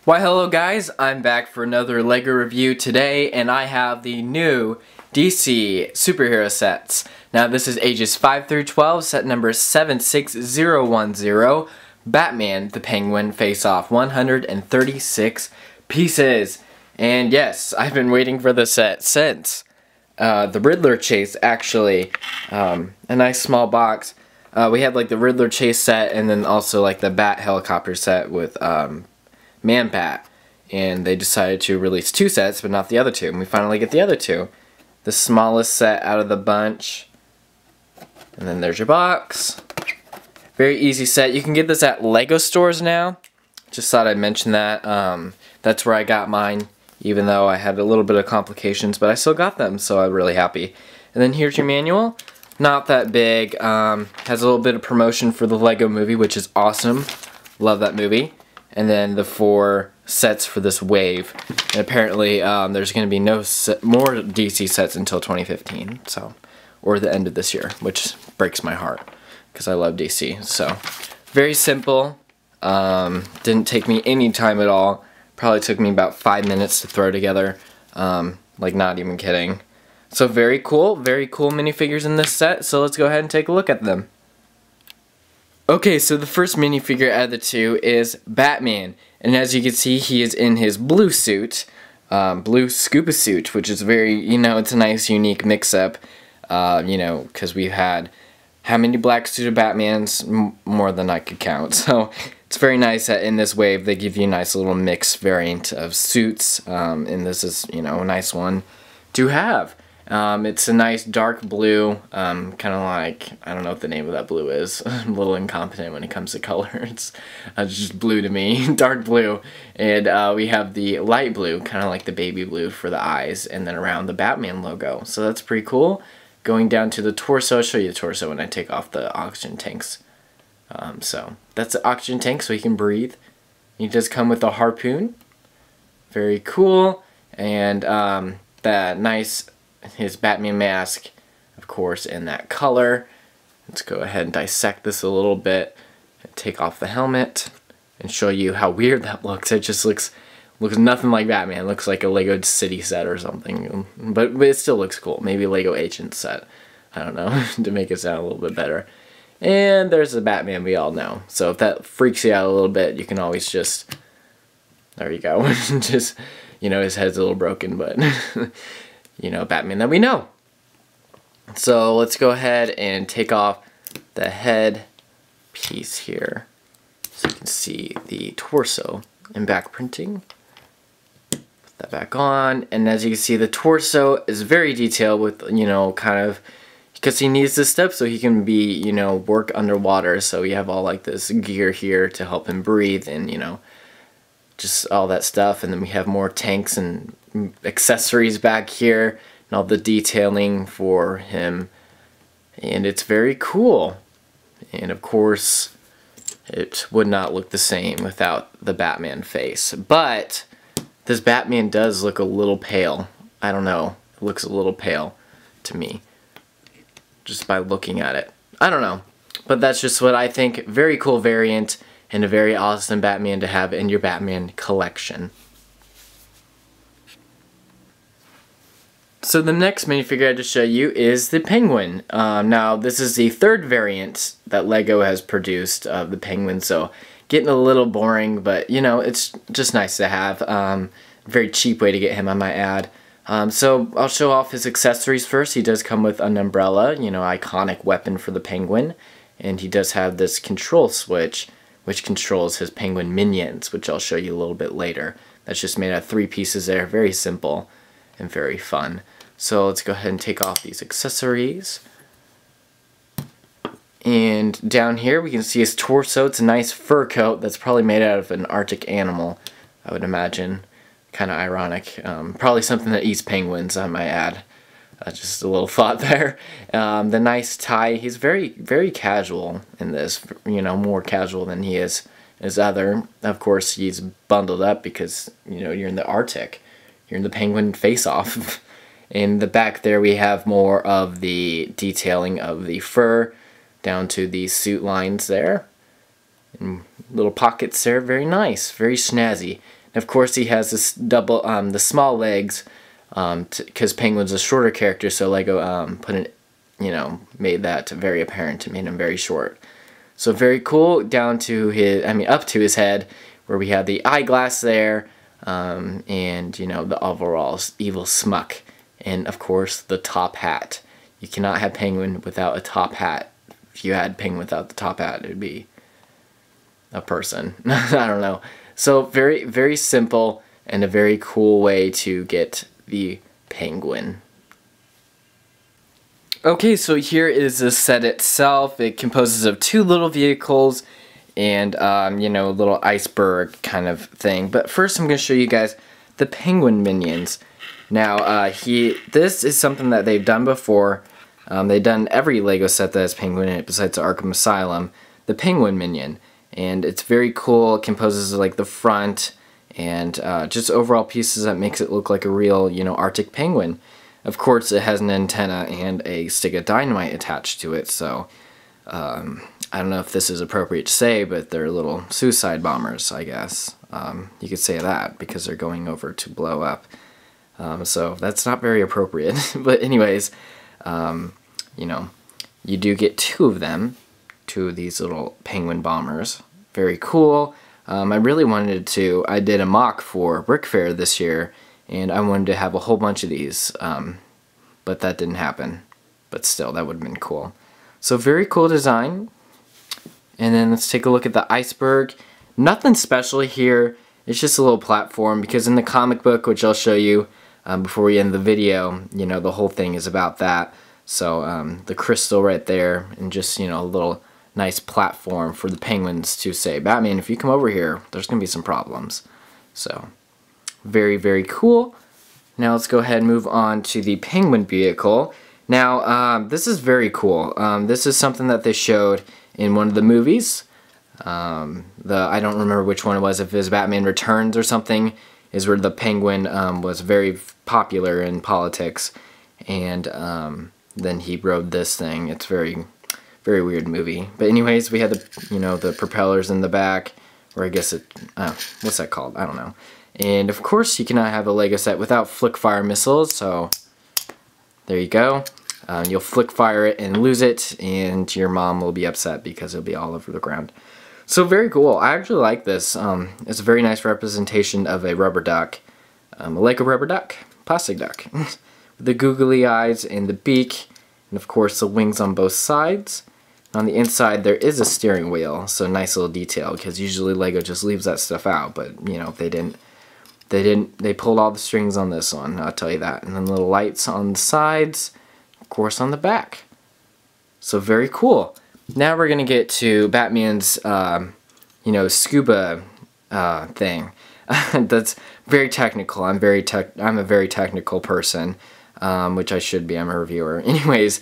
Why hello guys, I'm back for another LEGO review today, and I have the new DC superhero sets. Now this is ages 5 through 12, set number 76010, Batman the Penguin Face-Off, 136 pieces. And yes, I've been waiting for this set since the Riddler chase, actually. A nice small box. We had like the Riddler chase set, and then also like the Bat helicopter set with Man-Bat, and they decided to release two sets but not the other two, and we finally get the other two. The smallest set out of the bunch, and then there's your box. Very easy set. You can get this at LEGO stores now. Just thought I'd mention that. That's where I got mine, even though I had a little bit of complications, but I still got them, so I'm really happy. And then here's your manual. Not that big. Has a little bit of promotion for the LEGO movie, which is awesome. Love that movie. And then the 4 sets for this wave. And apparently there's going to be no more DC sets until 2015, so, or the end of this year, which breaks my heart because I love DC. So very simple. Didn't take me any time at all. Probably took me about 5 minutes to throw together. Like, not even kidding. So very cool minifigures in this set. So let's go ahead and take a look at them. Okay, so the first minifigure out of the two is Batman, and as you can see, he is in his blue suit, blue scuba suit, which is very, it's a nice, unique mix-up, because we've had how many black suited Batmans? More than I could count. So it's very nice that in this wave they give you a nice little mix variant of suits, and this is, a nice one to have. It's a nice dark blue, kind of like, I don't know what the name of that blue is. I'm a little incompetent when it comes to color. It's just blue to me, dark blue. And we have the light blue, kind of like the baby blue for the eyes, and then around the Batman logo. So that's pretty cool. Going down to the torso, I'll show you the torso when I take off the oxygen tanks. So that's the oxygen tank so he can breathe. He does come with a harpoon. Very cool. And that nice... his Batman mask, of course, in that color. Let's go ahead and dissect this a little bit and take off the helmet and show you how weird that looks. It just looks nothing like Batman. It looks like a Lego City set or something, but it still looks cool. Maybe a Lego Agent set, I don't know, to make it sound a little bit better. And there's the Batman we all know. So if that freaks you out a little bit, you can always just, there you go, just, his head's a little broken, but Batman that we know. So let's go ahead and take off the head piece here so you can see the torso and back printing. Put that back on, and as you can see, the torso is very detailed with, kind of, because he needs this stuff so he can be, work underwater. So we have all like this gear here to help him breathe and, just all that stuff. And then we have more tanks and accessories back here and all the detailing for him, and it's very cool. And of course it would not look the same without the Batman face, but this Batman does look a little pale. I don't know, it looks a little pale to me just by looking at it. I don't know, but that's just what I think. Very cool variant and a very awesome Batman to have in your Batman collection. So the next minifigure I had to show you is the Penguin. Now this is the 3rd variant that LEGO has produced of the Penguin, so getting a little boring, but it's just nice to have. Very cheap way to get him, I might add. So I'll show off his accessories first. He does come with an umbrella, iconic weapon for the Penguin, and he does have this control switch which controls his Penguin minions, which I'll show you a little bit later. That's just made out of 3 pieces there, very simple and very fun. So let's go ahead and take off these accessories. And down here we can see his torso. It's a nice fur coat that's probably made out of an Arctic animal, I would imagine. Kind of ironic. Probably something that eats penguins, I might add. Just a little thought there. The nice tie. He's very, very casual in this. More casual than he is as other. Of course, he's bundled up because, you're in the Arctic. You're in the Penguin face-off. In the back there we have more of the detailing of the fur down to the suit lines there. And little pockets there, very nice, very snazzy. Of course, he has this double, the small legs, because Penguin's a shorter character, so Lego put an, made that very apparent and made him very short. So very cool, down to his, up to his head, where we have the eyeglass there, and, the overalls, evil smuck, and of course, the top hat. You cannot have Penguin without a top hat. If you had Penguin without the top hat, it would be a person. I don't know. So very, very simple and a very cool way to get the Penguin. Okay, so here is the set itself. It composes of 2 little vehicles and, a little iceberg kind of thing. But first I'm going to show you guys the Penguin minions. Now, this is something that they've done before. They've done every Lego set that has Penguin in it besides the Arkham Asylum, the Penguin minion. And it's very cool. It composes of, like, the front and just overall pieces that makes it look like a real, Arctic penguin. Of course, it has an antenna and a stick of dynamite attached to it, so I don't know if this is appropriate to say, but they're little suicide bombers, I guess. You could say that because they're going over to blow up. So that's not very appropriate. But anyways, you do get 2 of them, 2 of these little penguin bombers. Very cool. I really wanted to, I did a mock for Brick Fair this year, and I wanted to have a whole bunch of these, but that didn't happen. But still, that would have been cool. So very cool design. And then let's take a look at the Iceberg. Nothing special here. It's just a little platform, because in the comic book, which I'll show you before we end the video, the whole thing is about that. So the crystal right there, and just, a little nice platform for the penguins to say, Batman, if you come over here, there's going to be some problems. So very, very cool. Now let's go ahead and move on to the Penguin vehicle. Now, this is very cool. This is something that they showed in one of the movies. I don't remember which one it was, if it was Batman Returns or something, is where the Penguin was very popular in politics. And then he rode this thing. It's very, very weird movie. But anyways, we had the, the propellers in the back, or I guess what's that called? I don't know. And of course, you cannot have a Lego set without flick fire missiles, so there you go. You'll flick fire it and lose it, and your mom will be upset because it'll be all over the ground. So very cool. I actually like this. It's a very nice representation of a rubber duck, a Lego rubber duck, plastic duck, with the googly eyes and the beak, and of course the wings on both sides. On the inside there is a steering wheel, so nice little detail, because usually Lego just leaves that stuff out, but they pulled all the strings on this one, I'll tell you that. And then little lights on the sides, of course on the back. So very cool. Now we're gonna get to Batman's scuba thing. That's very technical. I'm a very technical person, which I should be. I'm a reviewer. Anyways,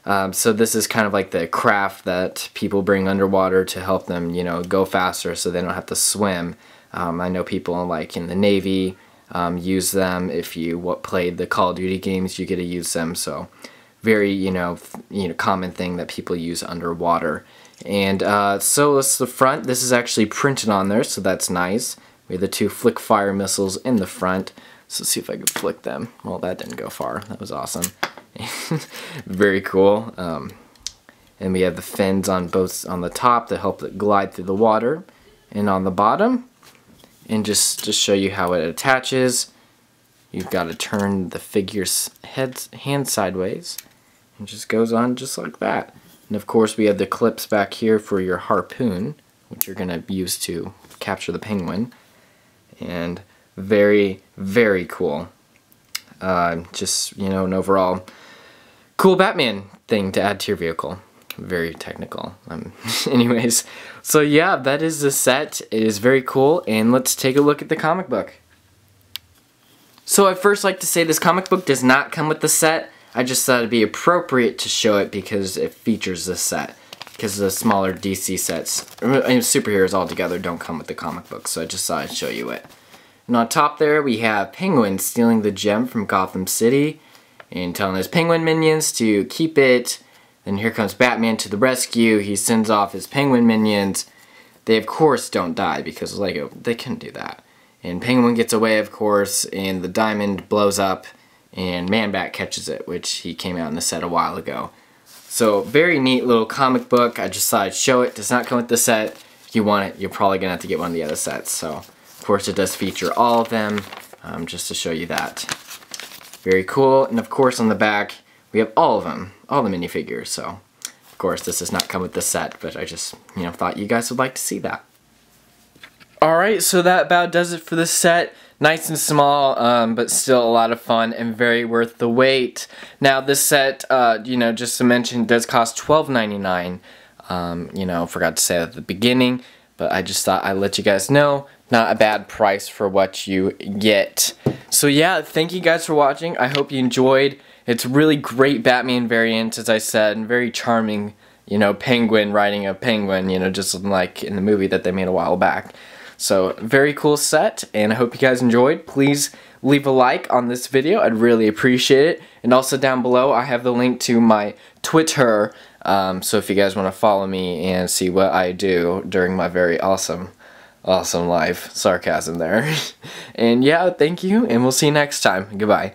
so this is kind of like the craft that people bring underwater to help them, go faster so they don't have to swim. I know people like in the Navy use them. If you played the Call of Duty games, you get to use them. So very, common thing that people use underwater. And so it's the front. This is actually printed on there, so that's nice. We have the 2 flick fire missiles in the front. So let's see if I can flick them. Well, that didn't go far. That was awesome. Very cool. And we have the fins on the top to help it glide through the water, and on the bottom. And just to show you how it attaches, you've got to turn the figure's hand sideways, and just goes on just like that. And of course we have the clips back here for your harpoon, which you're going to use to capture the penguin. And very, very cool. Just, an overall cool Batman thing to add to your vehicle. Very technical. Anyways, so yeah, that is the set. It is very cool, and let's take a look at the comic book. So I'd first like to say this comic book does not come with the set. I just thought it'd be appropriate to show it because it features this set. Because the smaller DC sets, and superheroes altogether, don't come with the comic book, so I just thought I'd show you it. And on top there, we have Penguin stealing the gem from Gotham City and telling his penguin minions to keep it. And here comes Batman to the rescue. He sends off his penguin minions. They, of course, don't die because Lego, they couldn't do that. and Penguin gets away, of course, and the diamond blows up, and Man-Bat catches it, which he came out in the set a while ago. So, very neat little comic book. I just thought I'd show it. Does not come with the set. If you want it, you're probably going to have to get one of the other sets. So, of course, it does feature all of them, just to show you that. Very cool. And, of course, on the back, we have all of them, all the minifigures. So, of course, this does not come with the set, but I just, thought you guys would like to see that. Alright, so that about does it for this set. Nice and small, but still a lot of fun and very worth the wait. Now this set, just to mention, does cost $12.99. Forgot to say that at the beginning, but I just thought I'd let you guys know. Not a bad price for what you get. So yeah, thank you guys for watching. I hope you enjoyed. It's a really great Batman variant, as I said, and very charming, penguin riding a penguin, just like in the movie that they made a while back. So, very cool set, and I hope you guys enjoyed. Please leave a like on this video. I'd really appreciate it. And also down below, I have the link to my Twitter, so if you guys want to follow me and see what I do during my very awesome life. Sarcasm there. And yeah, thank you, and we'll see you next time. Goodbye.